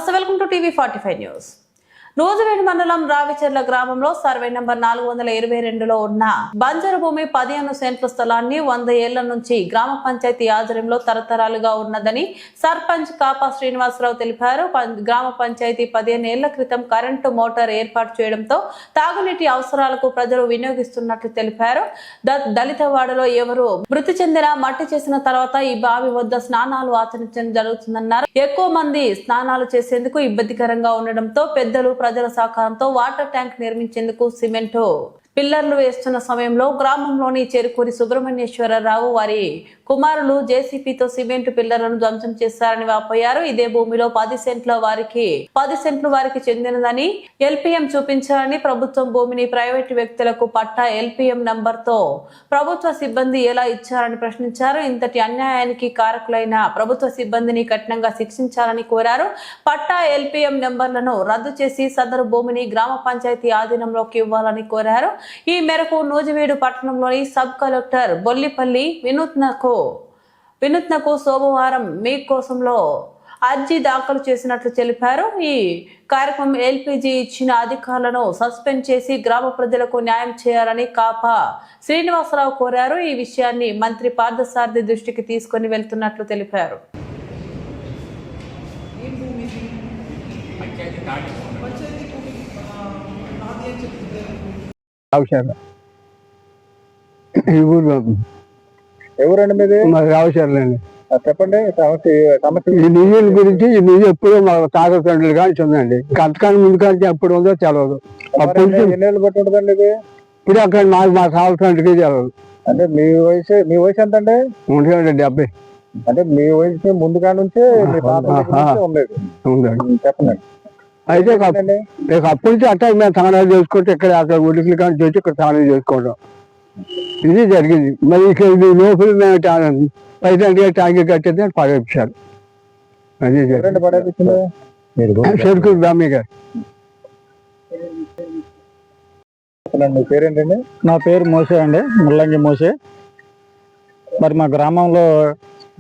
నమస్తే, welcome to TV 45 news. Nuzvid మండలం రావిచెర్ల గ్రామంలో సర్వే నంబర్ 422లో ఉన్న బంజరు భూమి 15 సెంట్ల స్థలాన్ని 100 ఏళ్ల నుంచి గ్రామ పంచాయతీ ఆధ్వర్యంలో తరతరాలుగా ఉన్నదని సర్పంచ్ కాపా శ్రీనివాసరావు తెలిపారు. గ్రామ పంచాయతీ 15 ఏళ్ల క్రితం కరెంటు మోటార్ ఏర్పాటు చేయడంతో తాగునీటి అవసరాలకు ప్రజలు వినియోగిస్తున్నట్లు తెలిపారు. దళిత వాడలో ఎవరు మృతి చెందిన మట్టి చేసిన తర్వాత ఈ బావి వద్ద స్నానాలు ఆచరించడం జరుగుతుందన్నారు. ఎక్కువ మంది స్నానాలు చేసేందుకు ఇబ్బందికరంగా ఉండడంతో పెద్దలు ప్రజల సహకారంతో వాటర్ ట్యాంక్ నిర్మించేందుకు సిమెంట్ పిల్లర్లు వేస్తున్న సమయంలో గ్రామంలోని చెరుకూరి సుబ్రహ్మణ్యేశ్వరరావు వారి కుమారులు జేసీపీతో సిమెంట్ పిల్లర్లను ధ్వంసం చేశారని వాపోయారు. ఇదే భూమిలో 10 సెంట్లు వారికి చెందినదని ఎల్పీఎం చూపించారని, ప్రభుత్వం భూమిని ప్రైవేటు వ్యక్తులకు పట్టా ఎల్పీఎం నంబర్ తో ప్రభుత్వ సిబ్బంది ఎలా ఇచ్చారని ప్రశ్నించారు. ఇంతటి అన్యాయానికి కారకులైన ప్రభుత్వ సిబ్బందిని కఠినంగా శిక్షించాలని కోరారు. పట్టా ఎల్పీఎం నంబర్లను రద్దు చేసి సదరు భూమిని గ్రామ పంచాయతీ ఆధీనంలోకి ఇవ్వాలని కోరారు. ఈ మేరకు నూజివీడు పట్టణంలోని సబ్ కలెక్టర్ బొల్లిపల్లి వినూత్నకు సోమవారం మీకోసంలో అర్జీ దాఖలు చేసినట్లు తెలిపారు. ఈ కార్యక్రమం ఎల్పీజీ ఇచ్చిన అధికారులను సస్పెండ్ చేసి గ్రామ ప్రజలకు న్యాయం చేయాలని కాపా శ్రీనివాసరావు కోరారు. ఈ విషయాన్ని మంత్రి పార్థసారథి దృష్టికి తీసుకుని వెళ్తున్నట్లు తెలిపారు. ఎవరండి మీది? రావుచర్లండి. చెప్పండి ఈ నీళ్ళ గురించి ఈ నీళ్ళు ఎప్పుడు మా తాత తండ్రులు కానీ ఉందండి. అంతకాని ముందు కానీ ఎప్పుడు ఉందో తెలవదు. అప్పుడు ఎన్నేళ్ళు బట్టి ఉంటుందండి ఇది? ఇప్పుడు అక్కడ నాకు మా తాత తండ్రికి తెలవదు. అంటే మీ వయసు ఎంత అండి? 70. అంటే మీ వయసు ముందు కాడ నుంచి ఉందండి. చెప్పండి. అయితే అప్పటి నుంచి అట్లా మేము స్నానాలు చేసుకుంటే ఇక్కడ అక్కడ ఉడికి కానీ చేసి ఇక్కడ స్నానం చేసుకుంటాం. ఇది జరిగింది. మరి ఇది లోపల మేము పైసలు ట్యాంకి కట్టేది పడేపించారు. అది చెరుకు బ్రాహ్మణి గారు. మీ పేరేంటండి? నా పేరు మోసే అండి, ముల్లంగి మోసే. మరి మా గ్రామంలో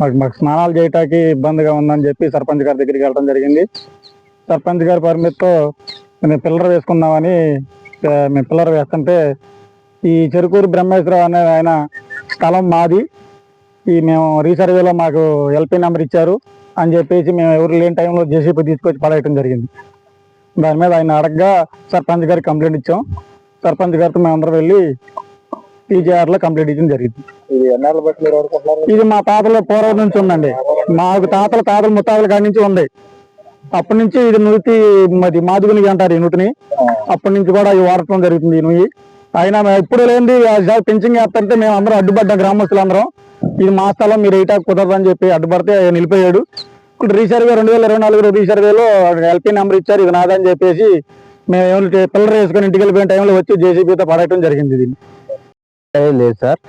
మాకు స్నానాలు చేయటానికి ఇబ్బందిగా ఉందని చెప్పి సర్పంచ్ గారి దగ్గరికి వెళ్ళడం జరిగింది. సర్పంచ్ గారి పరిమితితో మేము పిల్లర్ వేసుకుందామని మేము పిల్లర్ వేస్తుంటే ఈ చెరుకూరు బ్రహ్మేశ్వరరావు అనే ఆయన స్థలం మాది, మేము రీసర్వేలో మాకు ఎల్పీ నెంబర్ ఇచ్చారు అని చెప్పేసి మేము ఎవరు లేని టైంలో జేసీపీ తీసుకొచ్చి పడేయటం జరిగింది. దాని మీద ఆయన అడగగా సర్పంచ్ గారికి కంప్లైంట్ ఇచ్చాం. సర్పంచ్ గారితో మేము అందరం వెళ్ళి టీజీఆర్లో కంప్లైంట్ ఇచ్చడం జరిగింది. ఇది మా తాతల పూర్వం నుంచి ఉందండి. మాకు తాతల ముత్తాతల కాడి నుంచి ఉంది. అప్పటి నుంచి ఇది నూతి మాదిగుని అంటారు. ఈ నూతిని అప్పటి నుంచి కూడా ఈ వాడటం జరుగుతుంది. ఈ నుయ్యి అయినా ఎప్పుడు లేనిది పెంచింగ్ వేస్తుంటే మేము అందరం అడ్డుపడ్డాం. గ్రామస్తులు అందరం ఇది మా స్థలం, మీరు ఏటా కుదరదని చెప్పి అడ్డుపడితే నిలిపోయాడు. ఇప్పుడు రీసర్వే 2024 రీసర్వేలో ఎల్పీ నెంబర్ ఇచ్చారు, ఇది నాదని చెప్పేసి మేము పిల్లర్ వేసుకొని ఇంటికి వెళ్ళిపోయిన టైంలో వచ్చి జేసీబీతో పడటం జరిగింది. దీన్ని లేదు సార్,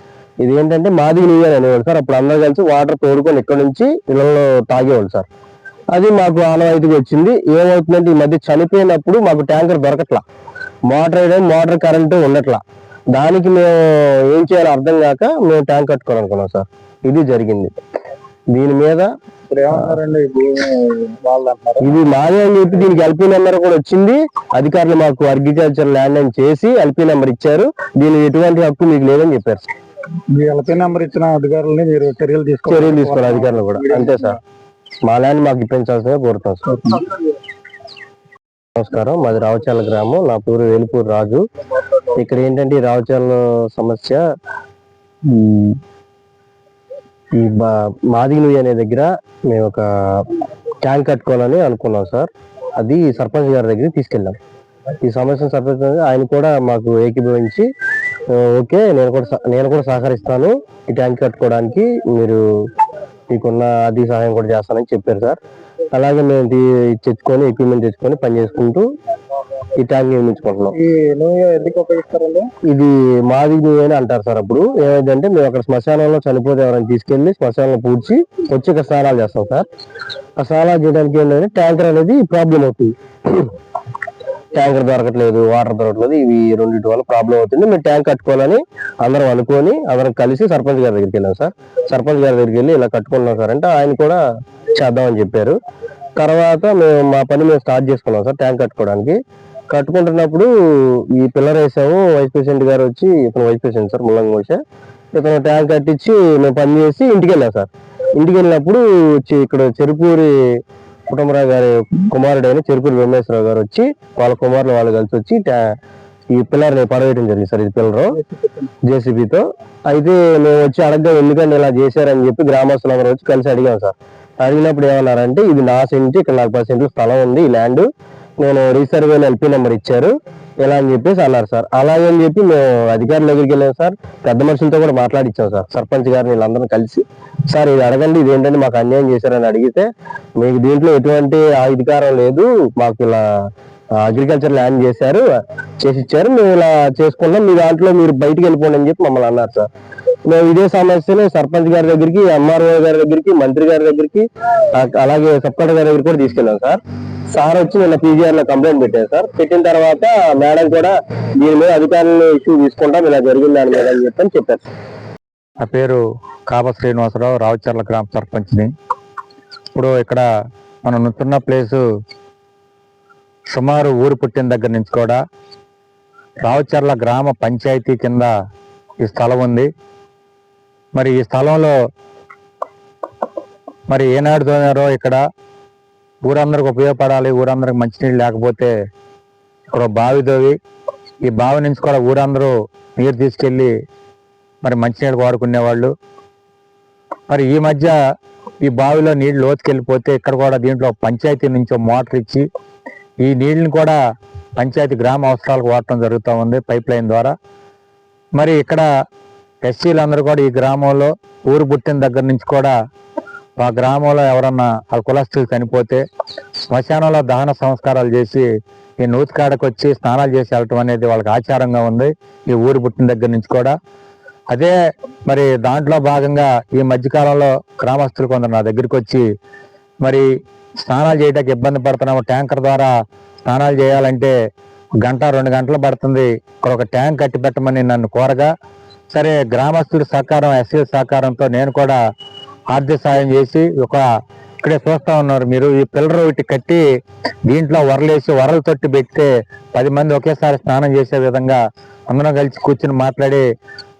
ఇది ఏంటంటే మాదిగి నీళ్ళు అనేవాడు సార్. అప్పుడు అందరూ కలిసి వాటర్ తోడుకొని ఇక్కడ నుంచి ఇళ్ళలో తాగేవాళ్ళు సార్. అది మాకు ఆనవాయితీగా వచ్చింది. ఏమవుతుందంటే ఈ మధ్య చనిపోయినప్పుడు మాకు ట్యాంకర్ దొరకట్లా, మోటార్ కరెంటు ఉండట్లా. దానికి మేము ఏం చేయాలో అర్థం కాక మేము ట్యాంక్ కట్టుకోవాలనుకున్నాం సార్. ఇది జరిగింది. దీని మీద ఇది మాదే అని చెప్పి దీనికి ఎల్పీ నెంబర్ కూడా వచ్చింది. అధికారులు మాకు అగ్రికల్చర్ ల్యాండ్ అని చేసి ఎల్పీ నెంబర్ ఇచ్చారు. దీని ఎటువంటి హక్కు మీకు లేదని చెప్పారు సార్. ఎల్పీ నెంబర్ ఇచ్చిన అధికారులని మీరు చర్యలు తీసుకోవాలి. అధికారులు కూడా అంతే సార్. మా ల్యాండ్ మాకు ఇప్పించాల్సిందిగా కోరుతాం సార్. నమస్కారం, మాది రావుచర్ల గ్రామం. నా పేరు వేలుపూరు రాజు. ఇక్కడ ఏంటంటే ఈ రావుచర్ల సమస్య, ఈ మాదిగి నుయ్యి అనే దగ్గర మేము ఒక ట్యాంక్ కట్టుకోవాలని అనుకున్నాం సార్. అది సర్పంచ్ గారి దగ్గరికి తీసుకెళ్ళాం. ఈ సమస్యను సర్పంచ్ ఆయన కూడా మాకు ఏకీభవించి ఓకే నేను కూడా సహకరిస్తాను ఈ ట్యాంక్ కట్టుకోవడానికి, మీకున్న అది సహాయం కూడా చేస్తానని చెప్పారు సార్. అలాగే మేము తెచ్చుకొని ఎక్విప్మెంట్ తెచ్చుకొని పని చేసుకుంటూ ఈ ట్యాంక్ నిర్మించుకుంటున్నాం. ఇది మాదిగి నుయ్యి అని అంటారు సార్. అప్పుడు ఏమైందంటే మేము అక్కడ శ్మశానంలో చనిపోతే ఎవరైనా తీసుకెళ్లి శ్మశానంలో పూడ్చి వచ్చి ఇక్కడ స్నానాలు చేస్తాం సార్. ఆ స్నానాలు చేయడానికి ఏంటంటే ట్యాంకర్ అనేది ప్రాబ్లం అవుతుంది. ట్యాంకర్ దొరకట్లేదు, వాటర్ దొరకట్లేదు. ఇవి రెండింటి వల్ల ప్రాబ్లం అవుతుంది. మేము ట్యాంక్ కట్టుకోవాలని అందరం అనుకొని అందరం కలిసి సర్పంచ్ గారి దగ్గరికి వెళ్ళాం సార్. సర్పంచ్ గారి దగ్గరికి వెళ్ళి ఇలా కట్టుకున్నాం సార్ అంటే ఆయన కూడా చేద్దామని చెప్పారు. తర్వాత మా పని మేము స్టార్ట్ చేసుకున్నాం సార్ ట్యాంక్ కట్టుకోవడానికి. కట్టుకుంటున్నప్పుడు ఈ పిల్లర్ వేసాము. వైస్ ప్రెసిడెంట్ గారు వచ్చి, ఇతను వైస్ ప్రెసిడెంట్ సార్ ముల్లంగి మోషే, ఇతను ట్యాంక్ కట్టించి మేము పని చేసి ఇంటికి వెళ్ళాం సార్. ఇంటికి వెళ్ళినప్పుడు ఇక్కడ చెరుకూరి కుటుంబరావు గారి కుమారుడైన చెరుకూరి బ్రహ్మేశ్వరరావు గారు వచ్చి వాళ్ళ కుమారులు వాళ్ళు కలిసి వచ్చి ఈ పిల్లర్ని పడవేయడం జరిగింది సార్. ఇది పిల్లరు జేసీబీతో. అయితే మేము వచ్చి అడగగా ఎందుకంటే ఇలా చేశారని చెప్పి గ్రామస్తులందరూ వచ్చి కలిసి అడిగాం సార్. అడిగినప్పుడు ఏమన్నారంటే, ఇది నా సెంటు, ఇక్కడ నాకు 10 సెంట్లు స్థలం ఉంది, ఈ ల్యాండ్ నేను రీసర్వేలో ఎల్పీ నెంబర్ ఇచ్చారు ఇలా అని చెప్పేసి అన్నారు సార్. అలాగని చెప్పి మేము అధికారుల దగ్గరికి వెళ్ళాం సార్. పెద్ద మనుషులతో కూడా మాట్లాడిచ్చాం సార్. సర్పంచ్ గారిని వీళ్ళందరూ కలిసి, సార్ ఇది అడగండి, ఇది ఏంటంటే మాకు అన్యాయం చేశారని అడిగితే, మీకు దీంట్లో ఎటువంటి అధికారం లేదు, మాకు ఇలా అగ్రికల్చర్ ల్యాండ్ చేసి ఇచ్చారు, మేము ఇలా చేసుకున్నాం, మీ దాంట్లో మీరు బయటికి వెళ్ళిపోండి అని చెప్పి మమ్మల్ని అన్నారు సార్. మేము ఇదే సమస్యని సర్పంచ్ గారి దగ్గరికి, ఎంఆర్ఓ గారి దగ్గరికి, మంత్రి గారి దగ్గరికి, అలాగే సబ్ కలెక్టర్ గారి దగ్గరికి కూడా తీసుకెళ్ళాం సార్. సార్ వచ్చి నిన్న పీజీఆర్ లో కంప్లైంట్ పెట్టారు సార్. పెట్టిన తర్వాత మేడం కూడా దీని మీద అధికారులు ఇష్యూ తీసుకుంటాం, ఇలా జరిగింది దాని మీద అని చెప్పారు. నా పేరు కాప శ్రీనివాసరావు, రావుచర్ల గ్రామ సర్పంచ్ని. ఇప్పుడు ఇక్కడ మనం నుంచున్న ప్లేసు సుమారు ఊరు పుట్టిన దగ్గర నుంచి కూడా రావుచర్ల గ్రామ పంచాయతీ కింద ఈ స్థలం ఉంది. మరి ఈ స్థలంలో మరి ఏనాడు తోనారో ఇక్కడ ఊరందరికి ఉపయోగపడాలి, ఊరందరికి మంచినీళ్ళు లేకపోతే ఇక్కడ బావి తోవి, ఈ బావి నుంచి కూడా ఊరందరూ నీరు తీసుకెళ్ళి మరి మంచినీళ్ళు వాడుకునేవాళ్ళు. మరి ఈ మధ్య ఈ బావిలో నీళ్లు లోతుకెళ్ళిపోతే ఇక్కడ కూడా దీంట్లో పంచాయతీ నుంచి మోటార్ ఇచ్చి ఈ నీళ్ళని కూడా పంచాయతీ గ్రామ అవసరాలకు వాడటం జరుగుతూ ఉంది పైప్ లైన్ ద్వారా. మరి ఇక్కడ ఎస్సీలందరూ కూడా ఈ గ్రామంలో ఊరు పుట్టిన దగ్గర నుంచి కూడా ఆ గ్రామంలో ఎవరన్నా ఆ కులస్తులు చనిపోతే శ్మశానంలో దహన సంస్కారాలు చేసి ఈ నూతికాడకు వచ్చి స్నానాలు చేసి వెళ్ళటం అనేది వాళ్ళకి ఆచారంగా ఉంది ఈ ఊరు పుట్టిన దగ్గర నుంచి కూడా. అదే మరి దాంట్లో భాగంగా ఈ మధ్యకాలంలో గ్రామస్తులు కొందరు నా దగ్గరికి వచ్చి మరి స్నానాలు చేయడానికి ఇబ్బంది పడుతున్నాము, ట్యాంకర్ ద్వారా స్నానాలు చేయాలంటే 1-2 గంటలు పడుతుంది, ఇక్కడ ఒక ట్యాంక్ కట్టి పెట్టమని నన్ను కోరగా, సరే గ్రామస్తుల సహకారం, ఎస్సీ సహకారంతో నేను కూడా ఆర్థిక సాయం చేసి ఇక్కడే చూస్తా ఉన్నారు మీరు, ఈ పిల్లరు ఇటు కట్టి దీంట్లో వరలేసి వరలు తొట్టి పెడితే 10 మంది ఒకేసారి స్నానం చేసే విధంగా అందరం కలిసి కూర్చుని మాట్లాడి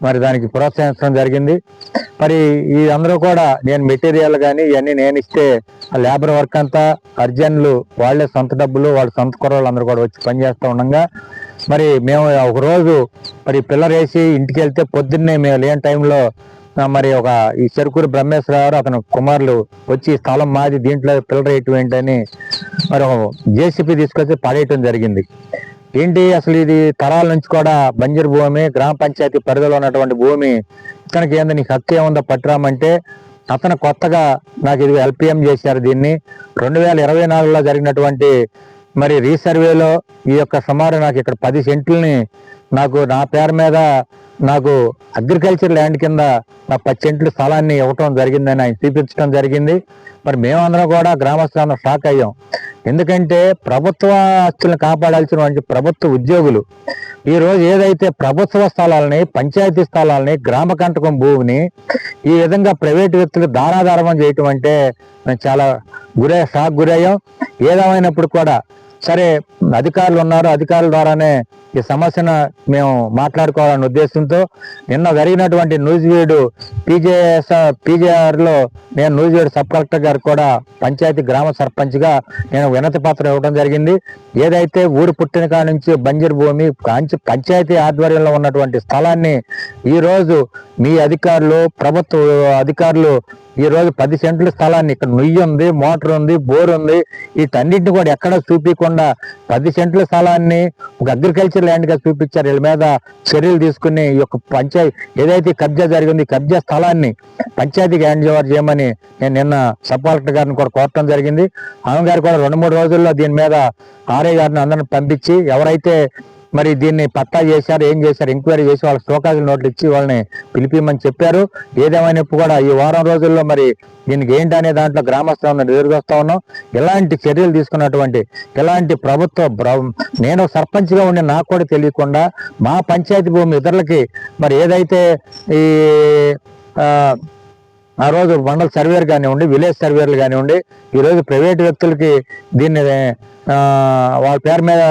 మరి దానికి ప్రోత్సహించడం జరిగింది. మరి ఈ అందరూ కూడా నేను మెటీరియల్ కానీ ఇవన్నీ నేను ఇస్తే ఆ లేబర్ వర్క్ అంతా అర్జన్లు వాళ్ళే సొంత డబ్బులు, వాళ్ళ సొంత కుర్రోళ్ళు అందరూ కూడా వచ్చి పనిచేస్తూ ఉండగా మరి మేము ఒకరోజు మరి పిల్లర్ వేసి ఇంటికి వెళ్తే పొద్దున్నే మేము లేని టైంలో మరి ఈ చెరుకూరు బ్రహ్మేశ్వరరావు అతను కుమారులు వచ్చి స్థలం మాది, దీంట్లో పిల్లర్ వేయటం ఏంటని మరి జేసీబీ తీసుకొచ్చి పడేయటం జరిగింది. ఏంటి అసలు ఇది తరాల నుంచి కూడా బంజరు భూమి, గ్రామ పంచాయతీ పరిధిలో ఉన్నటువంటి భూమి, ఇతనికి ఏంది నీకు హక్కు ఏముందో పట్టురామంటే అతను కొత్తగా నాకు ఇది ఎల్పిఎం చేశారు. దీన్ని 2024లో జరిగినటువంటి మరి రీసర్వేలో ఈ యొక్క సుమారు నాకు ఇక్కడ 10 సెంట్లని నాకు నా పేరు మీద నాకు అగ్రికల్చర్ ల్యాండ్ కింద నాకు 10 సెంట్ల స్థలాన్ని ఇవ్వటం జరిగిందని ఆయన చూపించడం జరిగింది. మరి మేమందరం కూడా గ్రామస్తులందరూ షాక్ అయ్యాం. ఎందుకంటే ప్రభుత్వ ఆస్తులను కాపాడాల్సినటువంటి ప్రభుత్వ ఉద్యోగులు ఈ రోజు ఏదైతే ప్రభుత్వ స్థలాలని, పంచాయతీ స్థలాలని, గ్రామ కంటకం భూమిని ఈ విధంగా ప్రైవేటు వ్యక్తులు దారాధారమం చేయటం అంటే మేము చాలా షాక్ గురయ్యాం. ఏదేమైనప్పుడు కూడా సరే అధికారులు ఉన్నారు, అధికారుల ద్వారానే ఈ సమస్యను మేము మాట్లాడుకోవాలనే ఉద్దేశంతో నిన్న జరిగినటువంటి నూజివీడు పీజేఆర్లో నేను నూజివీడు సబ్ కలెక్టర్ గారు కూడా పంచాయతీ గ్రామ సర్పంచ్గా నేను వినతి పత్రం ఇవ్వడం జరిగింది. ఏదైతే ఊరు పుట్టిన కాడ నుంచి బంజరు భూమి పంచాయతీ ఆధ్వర్యంలో ఉన్నటువంటి స్థలాన్ని ఈరోజు మీ అధికారులు, ప్రభుత్వ అధికారులు ఈరోజు 10 సెంట్ల స్థలాన్ని, ఇక్కడ నుయ్యి ఉంది, మోటార్ ఉంది, బోర్ ఉంది, వీటన్నింటిని కూడా ఎక్కడ చూపించకుండా 10 సెంట్ల స్థలాన్ని ఒక అగ్రికల్చర్ ల్యాండ్ గా చూపించారు. వీళ్ళ మీద చర్యలు తీసుకుని ఈ యొక్క పంచాయతీ ఏదైతే కబ్జా జరిగింది, కబ్జా స్థలాన్ని పంచాయతీకి హ్యాండ్ ఓవర్ చేయమని నేను నిన్న సబ్ కలెక్టర్ గారిని కూడా కోరటం జరిగింది. ఆమె గారు కూడా 2-3 రోజుల్లో దీని మీద ఆర్ఐ గారిని అందరిని పంపించి ఎవరైతే మరి దీన్ని పట్టా చేశారు, ఏం చేశారు ఎంక్వైరీ చేసి వాళ్ళకి స్టోకాజుల నోట్లు ఇచ్చి వాళ్ళని పిలిపిమని చెప్పారు. ఏదేమైనప్పుడు కూడా ఈ వారం రోజుల్లో మరి దీనికి ఏంటనే దాంట్లో గ్రామస్తులను ఎదురుకొస్తా ఉన్నాం. ఎలాంటి చర్యలు తీసుకున్నటువంటి ఎలాంటి నేను సర్పంచ్గా ఉండి నాకు కూడా తెలియకుండా మా పంచాయతీ భూమి ఇతరులకి మరి ఏదైతే ఈ ఆ రోజు మండల సర్వేర్ కానివ్వండి, విలేజ్ సర్వేర్లు కానివ్వండి, ఈరోజు ప్రైవేట్ వ్యక్తులకి దీన్ని వాళ్ళ పేరు మీద